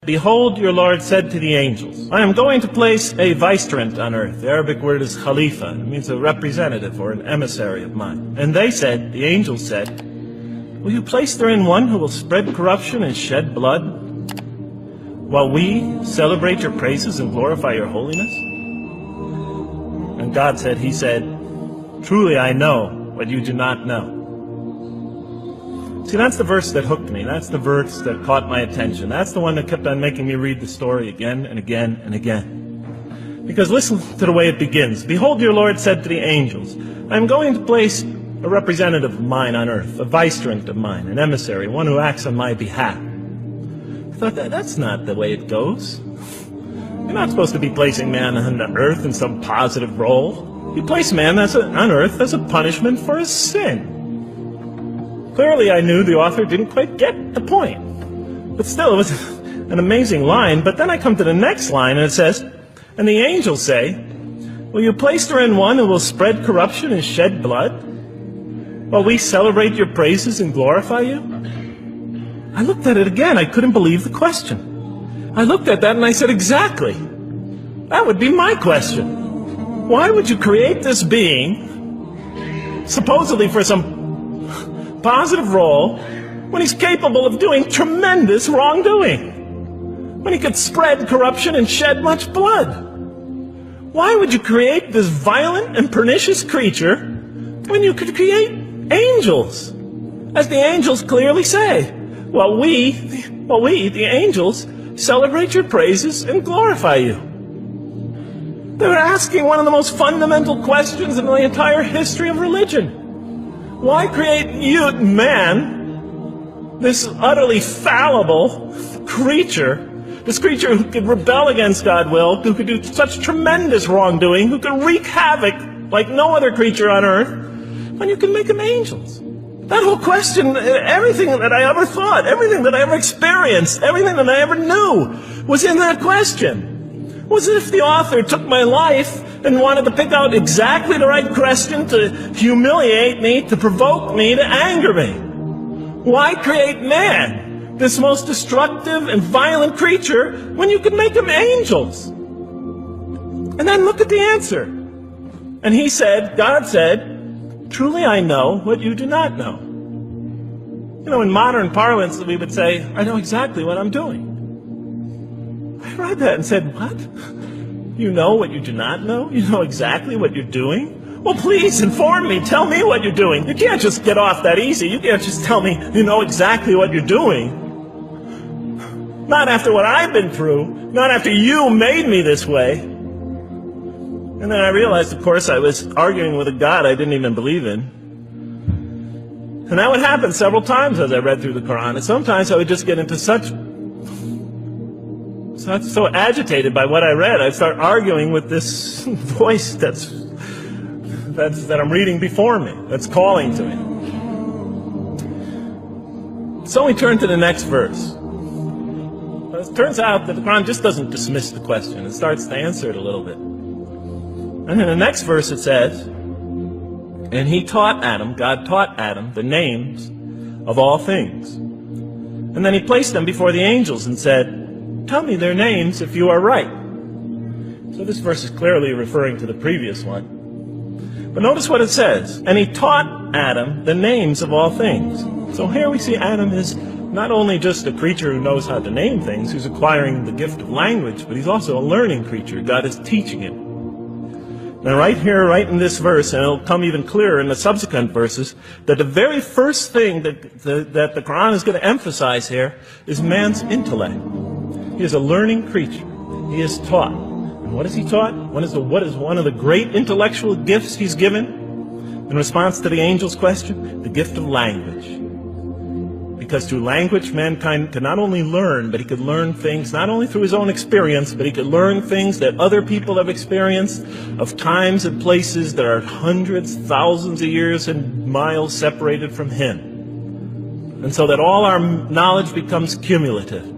Behold, your Lord said to the angels, I am going to place a vicegerent on earth. The Arabic word is khalifa. It means a representative or an emissary of mine. And they said, the angels said, will you place therein one who will spread corruption and shed blood, while we celebrate your praises and glorify your holiness? And God said, He said, truly I know what you do not know. See, that's the verse that hooked me. That's the verse that caught my attention. That's the one that kept on making me read the story again and again and again. Because listen to the way it begins. Behold, your Lord said to the angels, I am going to place a representative of mine on earth, a vicegerent of mine, an emissary, one who acts on my behalf. I thought, that's not the way it goes. You're not supposed to be placing man on the earth in some positive role. You place man on earth as a punishment for his sin. Clearly, I knew the author didn't quite get the point. But still, it was an amazing line. But then I come to the next line, and it says, and the angels say, will you place therein one who will spread corruption and shed blood, while we celebrate your praises and glorify you? I looked at it again. I couldn't believe the question. I looked at that and I said, exactly. That would be my question. Why would you create this being, supposedly for some positive role, when he's capable of doing tremendous wrongdoing, when he could spread corruption and shed much blood? Why would you create this violent and pernicious creature when you could create angels? As the angels clearly say, well, we, the angels, celebrate your praises and glorify you. They were asking one of the most fundamental questions in the entire history of religion. Why create you, man, this utterly fallible creature, this creature who could rebel against God's will, who could do such tremendous wrongdoing, who could wreak havoc like no other creature on earth, when you can make them angels? That whole question, everything that I ever thought, everything that I ever experienced, everything that I ever knew was in that question. It was as if the author took my life and wanted to pick out exactly the right question to humiliate me, to provoke me, to anger me. Why create man, this most destructive and violent creature, when you could make them angels? And then look at the answer. And he said, God said, truly I know what you do not know. You know, in modern parlance, we would say, I know exactly what I'm doing. I read that and said, what? You know what you do not know? You know exactly what you're doing? Well, please inform me. Tell me what you're doing. You can't just get off that easy. You can't just tell me you know exactly what you're doing. Not after what I've been through. Not after you made me this way. And then I realized, of course, I was arguing with a God I didn't even believe in. And that would happen several times as I read through the Quran. And sometimes I would just get into so agitated by what I read, I'd start arguing with this voice that I'm reading before me, that's calling to me. So we turn to the next verse. It turns out that the Quran just doesn't dismiss the question. It starts to answer it a little bit. And in the next verse it says, and he taught Adam, God taught Adam, the names of all things. And then he placed them before the angels and said, tell me their names if you are right. So this verse is clearly referring to the previous one. But notice what it says. And he taught Adam the names of all things. So here we see Adam is not only just a creature who knows how to name things, who's acquiring the gift of language, but he's also a learning creature. God is teaching him. Now right here, right in this verse, and it'll come even clearer in the subsequent verses, that the very first thing that the Quran is going to emphasize here is man's intellect. He is a learning creature. He is taught. And what is he taught? What is one of the great intellectual gifts he's given in response to the angel's question? The gift of language. Because through language, mankind can not only learn, but he could learn things not only through his own experience, but he could learn things that other people have experienced of times and places that are hundreds, thousands of years and miles separated from him. And so that all our knowledge becomes cumulative.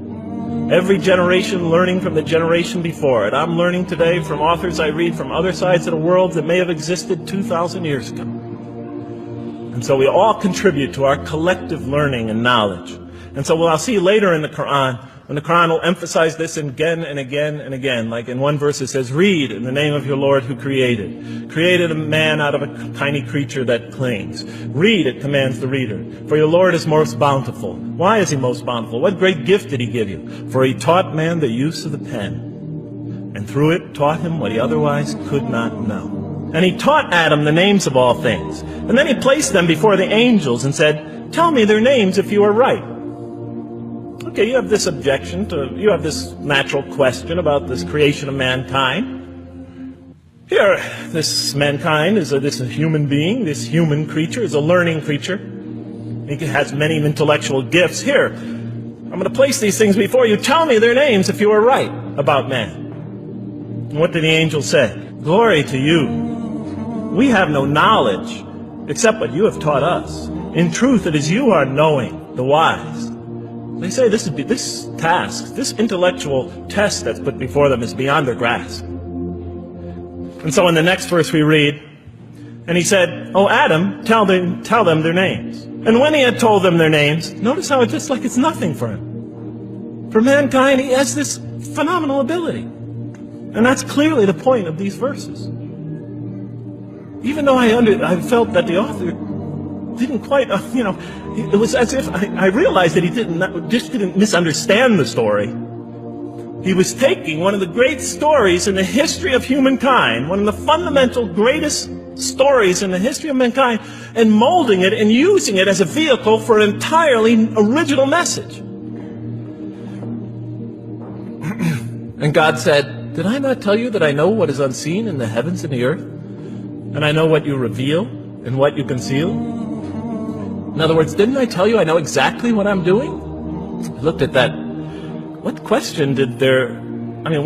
Every generation learning from the generation before it. I'm learning today from authors I read from other sides of the world that may have existed 2,000 years ago. And so we all contribute to our collective learning and knowledge. And so what I'll see later in the Quran, And the Quran will emphasize this again and again and again. Like in one verse it says, read in the name of your Lord who created a man out of a tiny creature that clings. Read, it commands the reader. For your Lord is most bountiful. Why is he most bountiful? What great gift did he give you? For he taught man the use of the pen, and through it taught him what he otherwise could not know. And he taught Adam the names of all things. And then he placed them before the angels and said, tell me their names if you are right. Okay, you have this you have this natural question about this creation of mankind. Here, this mankind is this human being, this human creature is a learning creature. He has many intellectual gifts. Here, I'm going to place these things before you. Tell me their names if you are right about man. And what did the angel say? Glory to you. We have no knowledge except what you have taught us. In truth, it is you who are knowing, the wise. They say this task, this intellectual test that's put before them is beyond their grasp. And so in the next verse we read, and he said, oh Adam, tell them their names. And when he had told them their names, notice how it's just like it's nothing for him. For mankind, he has this phenomenal ability. And that's clearly the point of these verses. Even though I felt that the author didn't quite, it was as if I realized that he didn't misunderstand the story. He was taking one of the great stories in the history of humankind, one of the fundamental greatest stories in the history of mankind, and molding it and using it as a vehicle for an entirely original message. And God said, did I not tell you that I know what is unseen in the heavens and the earth? And I know what you reveal and what you conceal? In other words, didn't I tell you I know exactly what I'm doing? I looked at that. What question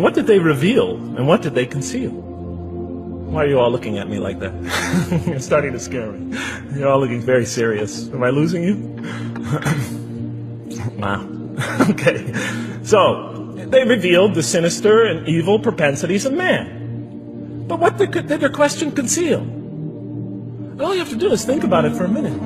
what did they reveal and what did they conceal? Why are you all looking at me like that? You're starting to scare me. You're all looking very serious. Am I losing you? Wow. Okay. So, they revealed the sinister and evil propensities of man. But what did their question conceal? All you have to do is think about it for a minute.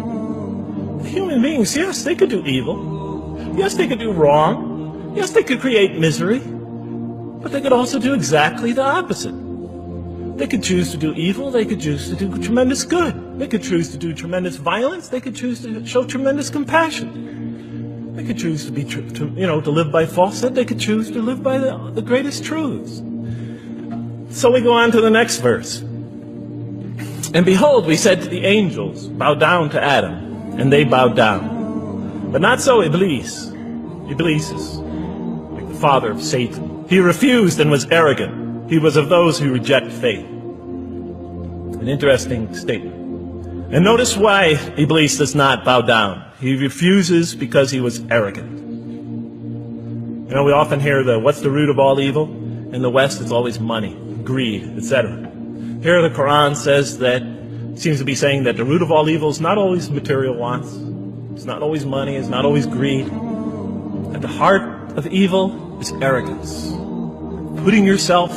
Human beings, yes, they could do evil. Yes, they could do wrong. Yes, they could create misery. But they could also do exactly the opposite. They could choose to do evil. They could choose to do tremendous good. They could choose to do tremendous violence. They could choose to show tremendous compassion. They could choose to live by falsehood. They could choose to live by the greatest truths. So we go on to the next verse. And behold, we said to the angels, bow down to Adam. And they bowed down. But not so Iblis. Iblis is like the father of Satan. He refused and was arrogant. He was of those who reject faith. An interesting statement. And notice why Iblis does not bow down. He refuses because he was arrogant. We often hear what's the root of all evil? In the West, it's always money, greed, etc. Here the Quran says that seems to be saying that the root of all evil is not always material wants. It's not always money. It's not always greed. At the heart of evil is arrogance. Putting yourself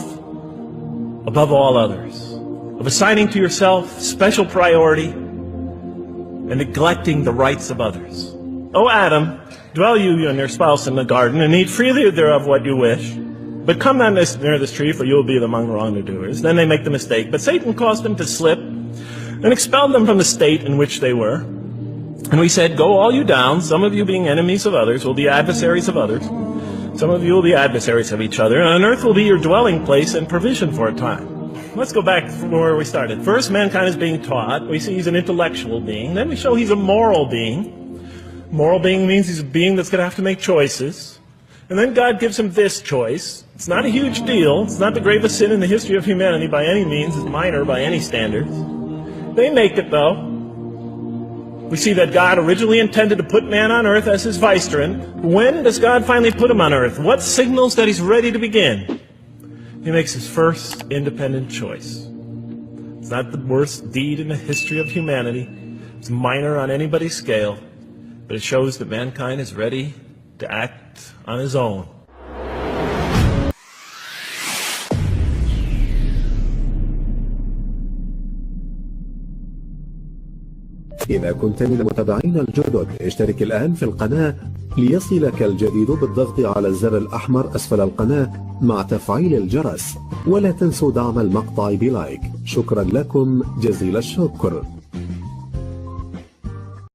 above all others. Of assigning to yourself special priority and neglecting the rights of others. O Adam, dwell you and your spouse in the garden and eat freely thereof what you wish. But come not near this tree, for you will be among the wrongdoers. Then they make the mistake. But Satan caused them to slip and expelled them from the state in which they were. And we said, go all you down, some of you being enemies of others, will be adversaries of others. Some of you will be adversaries of each other, and on earth will be your dwelling place and provision for a time. Let's go back from where we started. First, mankind is being taught. We see he's an intellectual being. Then we show he's a moral being. Moral being means he's a being that's going to have to make choices. And then God gives him this choice. It's not a huge deal. It's not the gravest sin in the history of humanity by any means. It's minor by any standards. They make it, though. We see that God originally intended to put man on earth as his vicegerent. When does God finally put him on earth? What signals that he's ready to begin? He makes his first independent choice. It's not the worst deed in the history of humanity. It's minor on anybody's scale. But it shows that mankind is ready to act on his own. إذا كنت من المتابعين الجدد اشترك الآن في القناة ليصلك الجديد بالضغط على الزر الأحمر أسفل القناة مع تفعيل الجرس، ولا تنسوا دعم المقطع بلايك. شكرا لكم جزيل الشكر.